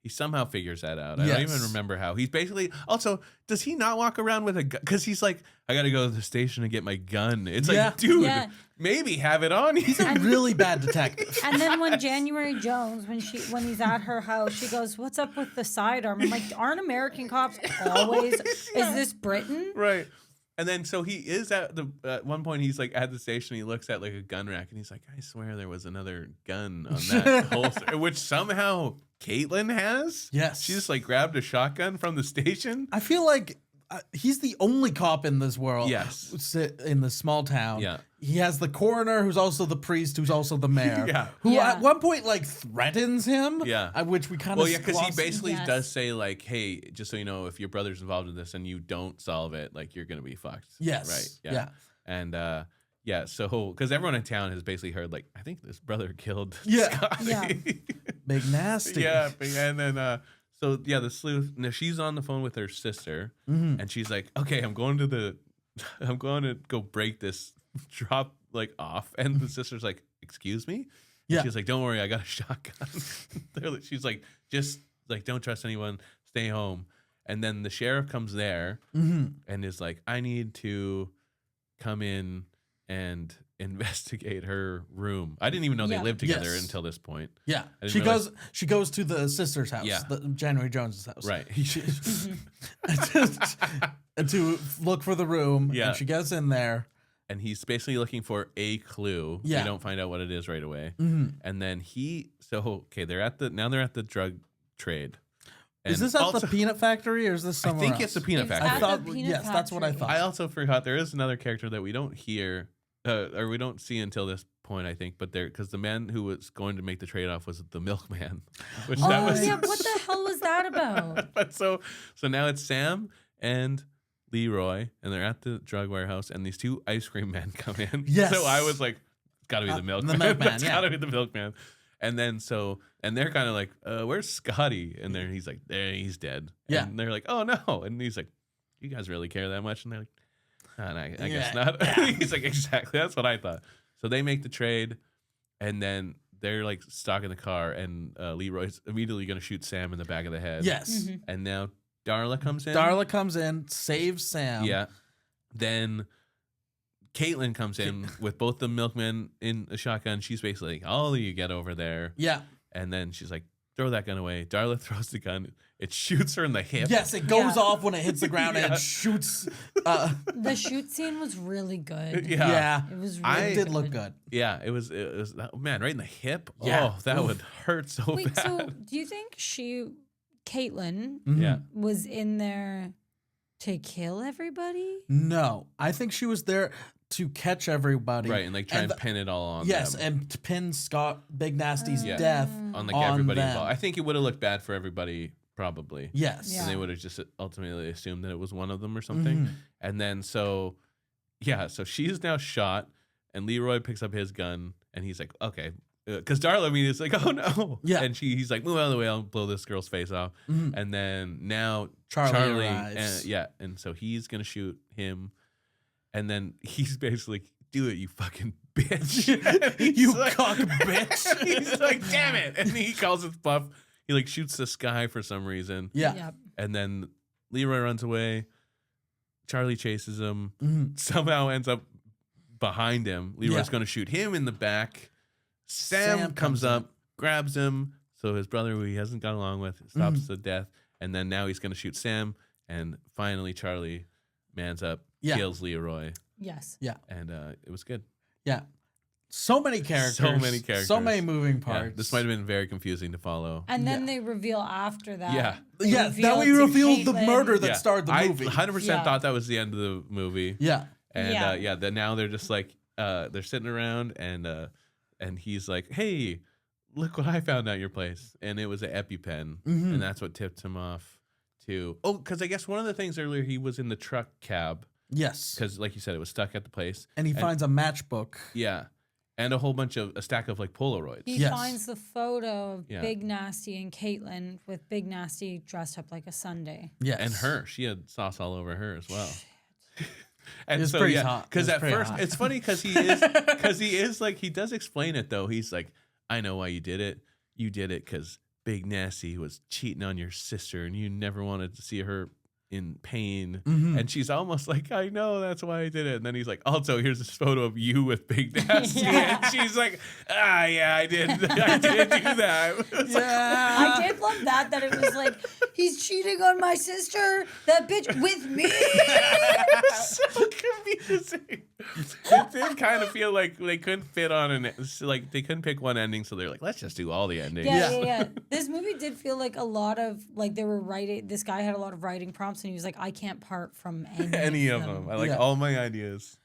He somehow figures that out. I don't even Yes. remember how. He's basically also, does he not walk around with a gun? Because he's like, I gotta go to the station to get my gun. It's Yeah. like, dude, Yeah. maybe have it on you. He's a really bad detective. And then when January Jones, when he's at her house, she goes, "What's up with the sidearm?" I'm like, aren't American cops always? Is this Britain? Right. And then so he is at one point he's like at the station, he looks at like a gun rack and he's like, I swear there was another gun on that holster, which somehow Caitlin has. Yes. She just like grabbed a shotgun from the station. I feel like he's the only cop in this world. Yes. In the small town. Yeah. He has the coroner, who's also the priest, who's also the mayor. Yeah. Who Yeah. at one point like threatens him. Yeah. Which we kind of. Well, yeah, because he basically Yes. does say like, hey, just so you know, if your brother's involved in this and you don't solve it, like you're gonna be fucked. Yes. Right. Yeah. And yeah, so because everyone in town has basically heard like, I think this brother killed Yeah. Scotty. Yeah. Big nasty. Yeah, and then so yeah, the sleuth. Now she's on the phone with her sister, and she's like, "Okay, I'm going to go break this drop like off." And the sister's like, "Excuse me?" And Yeah. she's like, "Don't worry, I got a shotgun." She's like, "Just like don't trust anyone, stay home." And then the sheriff comes there and is like, "I need to come in and investigate her room." I didn't even know they Yeah. lived together Yes. until this point. Yeah. I didn't She realize- goes. She goes to the sister's house. Yeah. The January Jones's house. Right. And to look for the room. Yeah. And she gets in there. And he's basically looking for a clue. Yeah. We don't find out what it is right away. Mhm. And then they're at the drug trade. And Is this at also, the peanut factory or is this I somewhere think else? it's the peanut It's factory. I at thought, the peanut yes, that's what I factory. thought. I also forgot there is another character that we don't hear, or we don't see until this point, I think. But because the man who was going to make the trade off was the milkman, which that Oh was. yeah, what the hell was that about? But so now it's Sam and Leroy, and they're at the drug warehouse, and these two ice cream men come in. Yes. So I was like, it's got to be the milkman. milkman, It's yeah. got to be the milkman. And then and they're kind of like, where's Scotty? And then he's like, there, he's dead. Yeah. And they're like, oh no. And he's like, you guys really care that much? And they're like, oh, no, I guess Yeah. not. He's like, exactly. That's what I thought. So they make the trade, and then they're like stuck in the car, and Leroy's immediately going to shoot Sam in the back of the head. Yes. And now Darla comes in. Darla comes in, saves Sam. Yeah. Then Caitlin comes in with both the milkmen in a shotgun. She's basically like, "All of you get over there." Yeah. And then she's like, "Throw that gun away." Darla throws the gun. It shoots her in the hip. Yes, it goes Yeah. off when it hits the ground and Yeah. it shoots. The shoot scene was really good. Yeah. It was I- really It did look good. Yeah, it was man, right in the hip. Yeah. Oh, that Oof. would hurt so Wait, bad. so do you think Caitlin Mhm. Yeah. was in there to kill everybody? No, I think she was there to catch everybody. Right, and like try and the- pin it all on Yes, them. and to pin Scott Big Nasty's Yeah. death. On like on everybody them. involved. I think it would have looked bad for everybody, probably. Yes. Yeah. And they would have just ultimately assumed that it was one of them or something. Mhm. And then so she's now shot, and Leroy picks up his gun, and he's like, okay. Because Darla, I mean, is like, oh no. Yeah. And he's like, move out of the way, I'll blow this girl's face off. Mhm. And then now Charlie and, arrives. and so he's going to shoot him. And then he's basically, do it, you fucking bitch. And he's You like- cock bitch. He's like, damn it. And he calls his bluff. He like shoots the sky for some reason. Yeah. Yep. And then Leroy runs away. Charlie chases him. Mhm. Somehow ends up behind him. Leroy's Yeah. going to shoot him in the back. Sam Sam comes comes up, grabs him. So his brother, who he hasn't got along with, stops the death. And then now he's going to shoot Sam. And finally, Charlie mans up, Yeah. kills Leroy. Yes. And it was good. Yeah. So many characters. So many characters. So many moving Yeah, parts. this might have been very confusing to follow. And then Yeah. they reveal after that. Yeah. they Yeah, that we to revealed the Caitlin- murder that Yeah. started the I movie. 100% Yeah. thought that was the end of the movie. Yeah. And Yeah. then now they're just like they're sitting around and he's like, "Hey, look what I found at your place." And it was an EpiPen, Mhm. and that's what tipped him off to because I guess one of the things earlier he was in the truck cab Yes. because like you said it was stuck at the place. And he finds a matchbook. Yeah. And a stack of like Polaroids. He Yes. finds the photo of Yeah. Big Nasty and Caitlin with Big Nasty dressed up like a Sunday. Yes. And her, she had sauce all over her as well. And It's so pretty yeah, hot. because It's at pretty first hot. it's funny because he is like he does explain it though. He's like, I know why you did it. You did it because Big Nasty was cheating on your sister, and you never wanted to see her in pain. Mhm. And she's almost like, I know that's why I did it. And then he's like, also here's this photo of you with Big Nasty, Yeah. and she's like, yeah, I did do that. It's like, Yeah. I did love that it was like, he's cheating on my sister, that bitch with me. so confusing. It did kind of feel like they couldn't fit on they couldn't pick one ending, so they're like, let's just do all the endings. Yeah. This movie did feel like a lot of like they were writing. This guy had a lot of writing prompts, and he was like, "I can't part from Any of them. I like Yeah. all my ideas.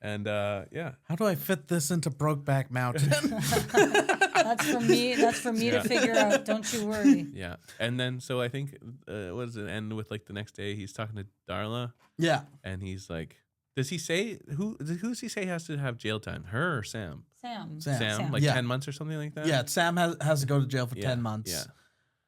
And yeah. How do I fit this into Brokeback Mountain? That's for me. That's for me to figure out. Don't you worry. Yeah. And then so I think what does it end with like the next day he's talking to Darla yeah. and he's like, does he say who does he say has to have jail time? Her or Sam? Sam. Sam. Like Yeah. 10 months or something like that? Yeah. Sam has to go to jail for Yeah, 10 months.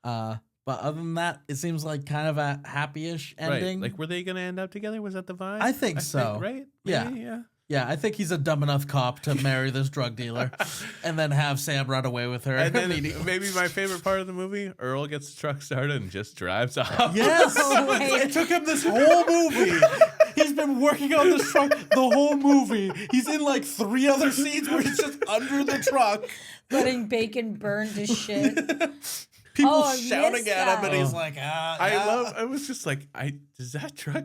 Yeah. But other than that, it seems like kind of a happy-ish ending. Right. Like, were they going to end up together? Was that the vibe? I think so. Right? Yeah. Maybe, yeah. Yeah, I think he's a dumb enough cop to marry this drug dealer and then have Sam run away with her. And then immediately. maybe my favorite part of the movie, Earl gets the truck started and just drives off. Yes! wait. It took him this whole movie. He's been working on this truck the whole movie. He's in like 3 other scenes where he's just under the truck. Letting bacon burn to shit. People Oh, I shouting missed at him, and that. he's like, I yeah. was just like, does that truck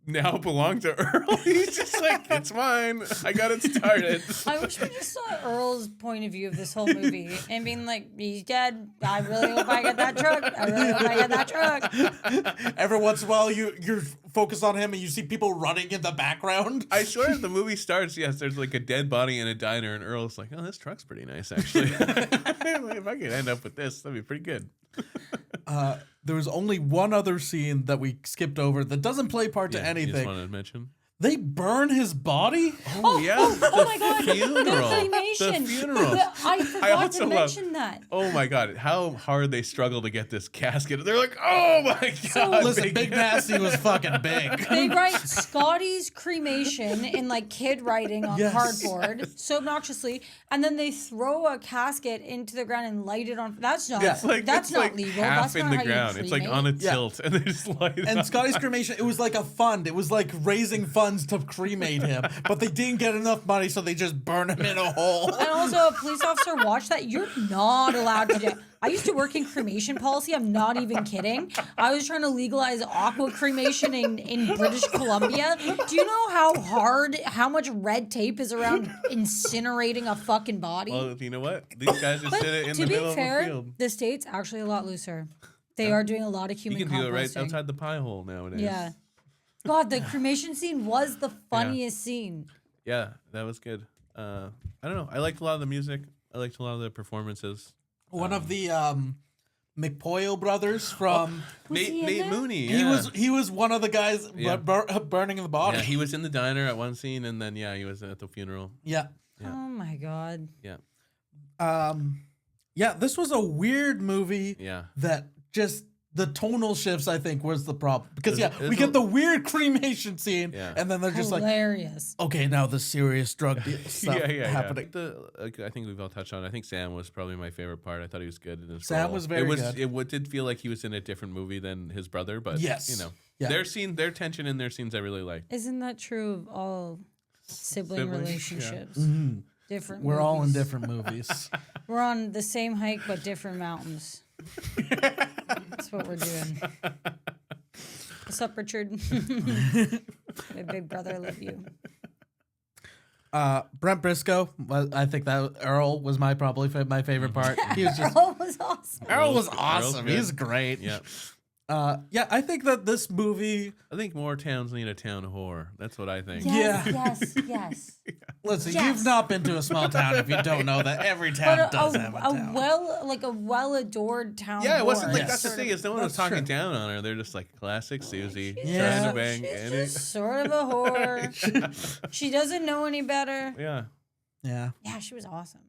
now belong to Earl. He's just like, it's mine. I got it started. I wish we just saw Earl's point of view of this whole movie and being like, he's dead. I really hope I get that truck. I really hope I get that truck. Every once in a while, you're focused on him and you see people running in the background. I swear if the movie starts, yes, there's like a dead body in a diner, and Earl's like, oh, this truck's pretty nice, actually. If I could end up with this, that'd be pretty good. There was only one other scene that we skipped over that doesn't play part to You just anything. wanted to mention? They burn his body. Oh, yeah. Oh my God. Funeral. The cremation. The funeral. I forgot also to love- mention that. Oh my God, how hard they struggle to get this casket. They're like, oh my God. Listen, Big Nasty was fucking big. They write Scotty's cremation in like kid writing on Yes. cardboard so obnoxiously, and then they throw a casket into the ground and light it on. That's not. Yeah. It's like, that's it's not like legal. half That's in not the how you ground. It's like cremate. on a Yeah. tilt, and they just light it And on. Scotty's cremation, it was like a fund. It was like raising funds to cremate him, but they didn't get enough money, so they just burn him in a hole. And also, a police officer watched that. You're not allowed to do. I used to work in cremation policy. I'm not even kidding. I was trying to legalize aqua cremation in British Columbia. Do you know how much red tape is around incinerating a fucking body? Well, you know what? These guys just But did it in to the be middle of a fair, field. the state's actually a lot looser. They are doing a lot of You human can do it right composting. outside the pie hole nowadays. Yeah. God, the cremation scene was the funniest scene. Yeah, that was good. I don't know. I liked a lot of the music. I liked a lot of the performances. One of the McPoyle brothers from Was he in Nate there? Mooney. Yeah. he was one of the guys Yeah. burning the body. Yeah, he was in the diner at one scene, and then he was at the funeral. Yeah. Yeah. Oh my God. Yeah, Yeah, this was a weird movie yeah. that just the tonal shifts, I think, was the problem. Because, There's we a- get the weird cremation scene, Yeah. and then they're just like, Hilarious. okay, now the serious drug deal stuff happening. I think we've all touched on it. I think Sam was probably my favorite part. I thought he was good in his Sam role. was very good. It did feel like he was in a different movie than his brother, but Yes. you know, Yeah. their tension in their scenes I really liked. Isn't that true of all sibling Siblings, relationships? Different. We're all in movies. different movies. We're on the same hike but different mountains. That's what we're doing. What's up, Richard? My big brother, I love you. Brent Briscoe, I think that Earl was probably my favorite part. He was just Earl was awesome. Earl was Earl's awesome. good. He's great. Yeah, Yeah, I think that this movie. I think more towns need a town whore. That's what I think. Yes, Yeah. yes, yes. Listen, Yes. you've not been to a small town if you don't know that every But town does have a town. well-adored town. Yeah, it wasn't like Yes. that's the thing is no one was That's talking true. down on her. They're just like classic Susie Yeah. trying to bang. She's any- just sort of a whore. She doesn't know any better. Yeah, Yeah. Yeah, she was awesome.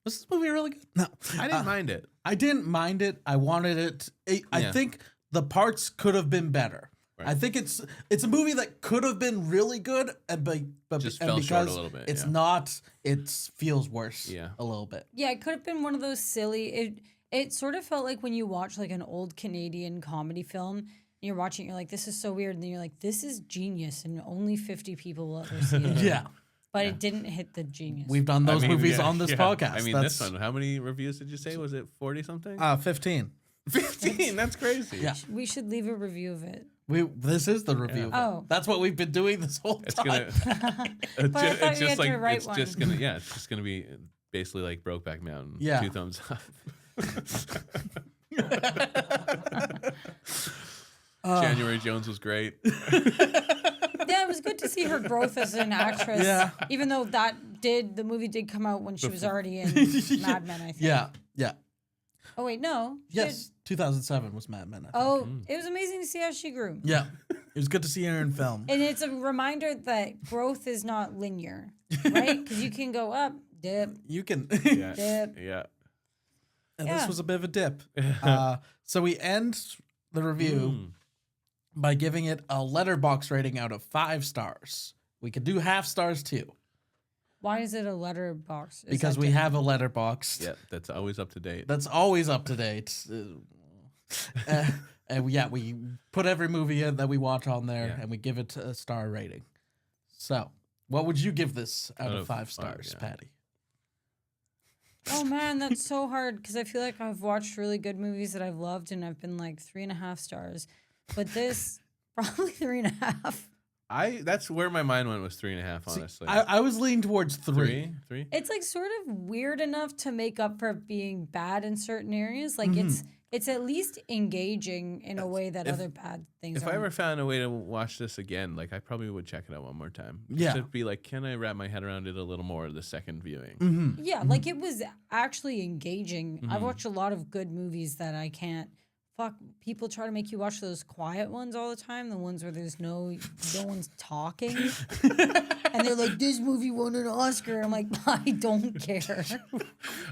Was this movie really good? No. I didn't mind it. I didn't mind it. I wanted it. I Yeah. think the parts could have been better. Right. I think it's a movie that could have been really good, but Just and fell short a because little bit, it's yeah. not. It feels worse. Yeah. A little bit. Yeah, it could have been one of those silly. It sort of felt like when you watch like an old Canadian comedy film, and you're watching, it, you're like, this is so weird, and then you're like, this is genius, and only 50 people will ever see it. Yeah. But it didn't hit the genius. We've done those movies yeah, on this yeah. podcast. I mean, That's, this one. How many reviews did you say? Was it 40 something? 15. 15. That's crazy. Yeah. We should leave a review of it. This is the review. of it. Oh. That's what we've been doing this whole It's time. gonna. But I thought you had to write it's one. just gonna. Yeah, it's just gonna be basically like Brokeback Mountain. Yeah. 2 thumbs up. January Jones was great. Yeah, it was good to see her growth as an actress. Yeah. Even though the movie did come out when she was already in Mad Men, I think. Yeah. Yeah. Oh wait, no. She had- Yes. 2007 was Mad Men. I think. Oh, it was amazing to see how she grew. Yeah. It was good to see her in film. And it's a reminder that growth is not linear, right? Because you can go up, dip, You can. Yeah. dip. Yeah. And Yeah. this was a bit of a dip. So we end the review by giving it a letterbox rating out of 5 stars. We could do half stars too, Why is it a letterbox? Is because that we different? have a letterbox Yeah. That's always up to date. that's always up to date. And we put every movie in that we watch on there, Yeah. and we give it a star rating. So, what would you give this out Out of of 5 5, stars, yeah. Patty? Oh man, that's so hard because I feel like I've watched really good movies that I've loved and I've been like 3.5 stars. But this Probably 3.5. That's where my mind went, was 3.5. See, Honestly, I was leaning towards 3. Three. It's like sort of weird enough to make up for being bad in certain areas. Like it's at least engaging in a way that other bad things If aren't. I ever found a way to watch this again, like I probably would check it out one more time. Yeah. To be like, can I wrap my head around it a little more the second viewing? Mm-hmm. Yeah, like it was actually engaging. I've watched a lot of good movies that I can't. Fuck, people try to make you watch those quiet ones all the time, the ones where there's no one's talking. And they're like, this movie won an Oscar. And I'm like, I don't care. And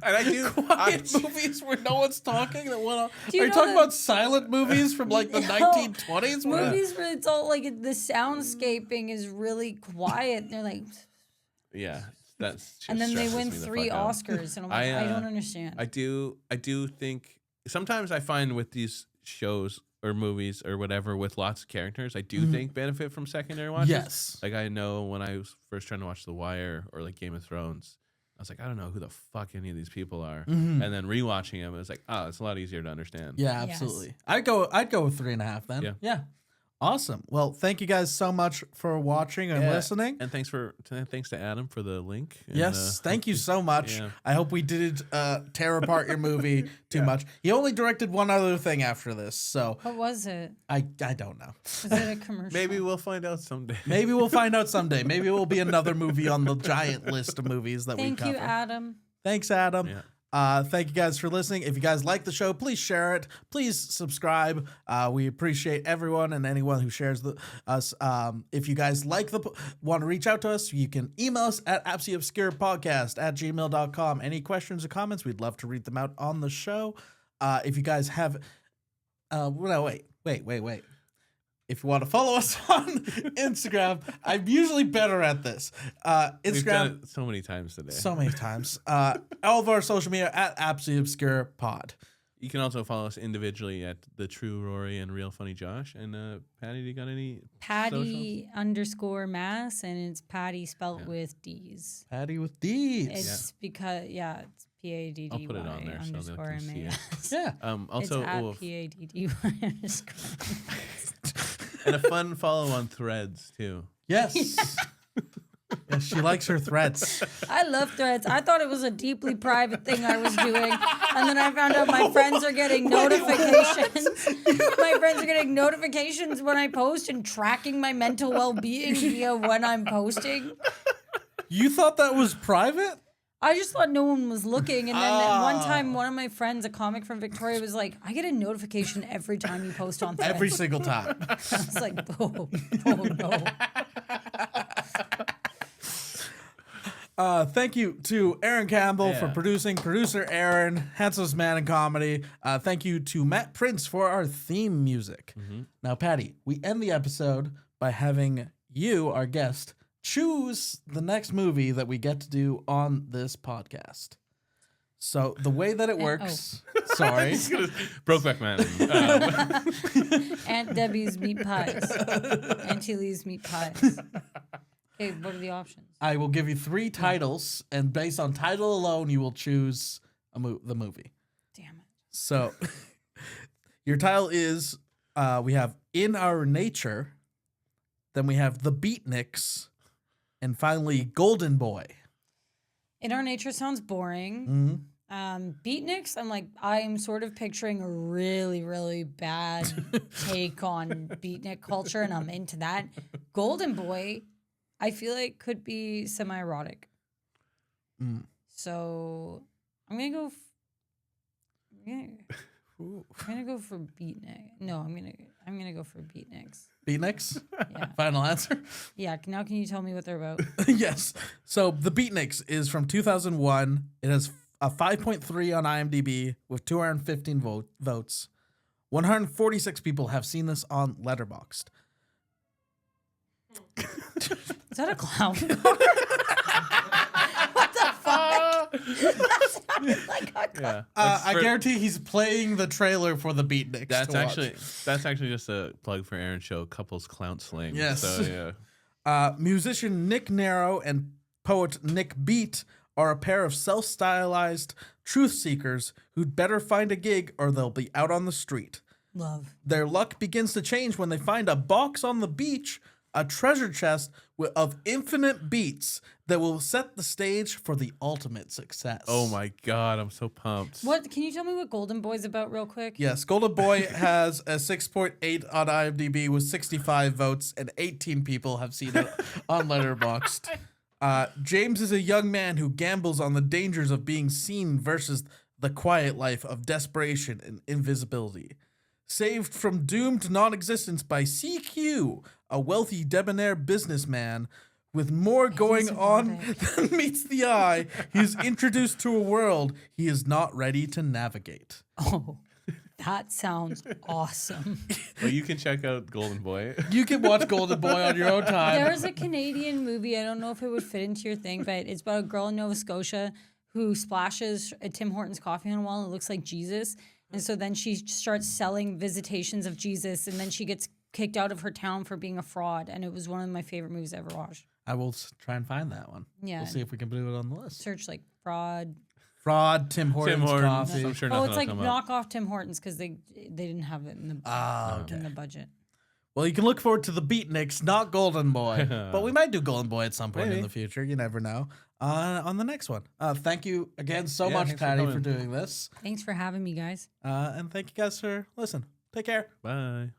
I do. Quiet movies where no one's talking. That went on. Do you Are you know talking that- about silent movies from like the 1920s? Movies where it's all like the soundscaping is really quiet. And they're like, Yeah, that's. and then they stresses win me the 3 fuck out. Oscars. And I'm like, I don't understand. I do think sometimes I find with these shows or movies or whatever with lots of characters, I do think benefit from secondary watches. Yes. Like I know when I was first trying to watch The Wire or like Game of Thrones, I was like, I don't know who the fuck any of these people are. And then rewatching them, it was like, oh, it's a lot easier to understand. Yeah, absolutely. I'd go with 3.5 then. Yeah. Awesome. Well, thank you guys so much for watching and listening. And thanks to Adam for the link. And, Yes, thank you so much. Yeah. I hope we didn't tear apart your movie too much. He only directed one other thing after this, so What was it? I don't know. Was it a commercial? Maybe we'll find out someday. Maybe we'll find out someday. Maybe it will be another movie on the giant list of movies that we Thank cover. you, Adam. Thanks, Adam. Yeah. Thank you guys for listening. If you guys like the show, please share it. Please subscribe. We appreciate everyone and anyone who shares us. If you guys want to reach out to us, you can email us at absoluteobscurepodcast@gmail.com. Any questions or comments, we'd love to read them out on the show. If you guys have, wait. If you want to follow us on Instagram, I'm usually better at this. We've Instagram. done it so many times today. So many times. All of our social media at Absolutely Obscure Pod. You can also follow us individually at The True Rory and Real Funny Josh. And Patty, do you got any Patty_Mass, and it's Patty spelled with D's. Patty with D's. It's because, it's PADDY. I'll put it on there so they can see it. Yeah. Also, it's at PADDY _. and a fun follow on Threads too. Yes. Yes, she likes her threads. I love Threads. I thought it was a deeply private thing I was doing. And then I found out my friends are getting notifications. My friends are getting notifications when I post and tracking my mental well-being via when I'm posting. You thought that was private? I just thought no one was looking. And then at one time, one of my friends, a comic from Victoria, was like, I get a notification every time you post on Threads. Every single time. I was like, oh no. Thank you to Aaron Campbell for producing, producer Aaron, handsomest man in comedy. Thank you to Matt Prince for our theme music. Now, Patty, we end the episode by having you, our guest, choose the next movie that we get to do on this podcast. So the way that it works, sorry, Brokeback Mountain. Aunt Debbie's meat pies. Auntie Lee's meat pies. Okay, what are the options? I will give you 3 titles, and based on title alone, you will choose the movie. Damn it. So your title is, we have In Our Nature, then we have The Beatniks, and finally Golden Boy. In Our Nature sounds boring. Mm-hmm. Beatniks, I'm sort of picturing a really, really bad take on beatnik culture, and I'm into that. Golden Boy, I feel like could be semi-erotic. So I'm gonna go. I'm gonna go for Beatnik. No, I'm gonna go for Beatniks. Beatniks? Yeah. Final answer? Yeah. Now can you tell me what they're about? Yes. So The Beatniks is from 2001. It has a 5.3 on IMDb with 215 votes. 146 people have seen this on Letterboxd. Is that a clown car? What the fuck? That sounded like a clown. I guarantee he's playing the trailer for The Beatniks. That's actually just a plug for Aaron's show, Couples Clown Sling. Yes. So, yeah. Musician Nick Narrow and poet Nick Beat are a pair of self-stylized truth seekers who'd better find a gig or they'll be out on the street. Love. Their luck begins to change when they find a box on the beach, a treasure chest of infinite beats that will set the stage for the ultimate success. Oh my god, I'm so pumped. What? Can you tell me what Golden Boy's about real quick? Yes, Golden Boy has a 6.8 on IMDb with 65 votes, and 18 people have seen it on Letterboxd. James is a young man who gambles on the dangers of being seen versus the quiet life of desperation and invisibility. Saved from doomed non-existence by CQ, a wealthy debonair businessman with more going on than meets the eye, he's introduced to a world he is not ready to navigate. Oh, that sounds awesome. Well, you can check out Golden Boy. You can watch Golden Boy on your own time. There's a Canadian movie. I don't know if it would fit into your thing, but it's about a girl in Nova Scotia who splashes a Tim Hortons coffee on a wall and it looks like Jesus. And so then she starts selling visitations of Jesus, and then she gets kicked out of her town for being a fraud. And it was one of my favorite movies I ever watched. I will try and find that one. Yeah. We'll see if we can put it on the list. Search like fraud. Fraud, Tim Hortons, coffee. I'm sure Oh, nothing it's like will come up. knockoff Tim Hortons because they didn't have it in the budget. Well, you can look forward to the Beatniks, not Golden Boy. But we might do Golden Boy at some point in the future. You never know. On the next one. Thank you again so much, thanks for Patty, for coming. doing this. Thanks for having me, guys. And thank you guys for listening. Take care. Bye.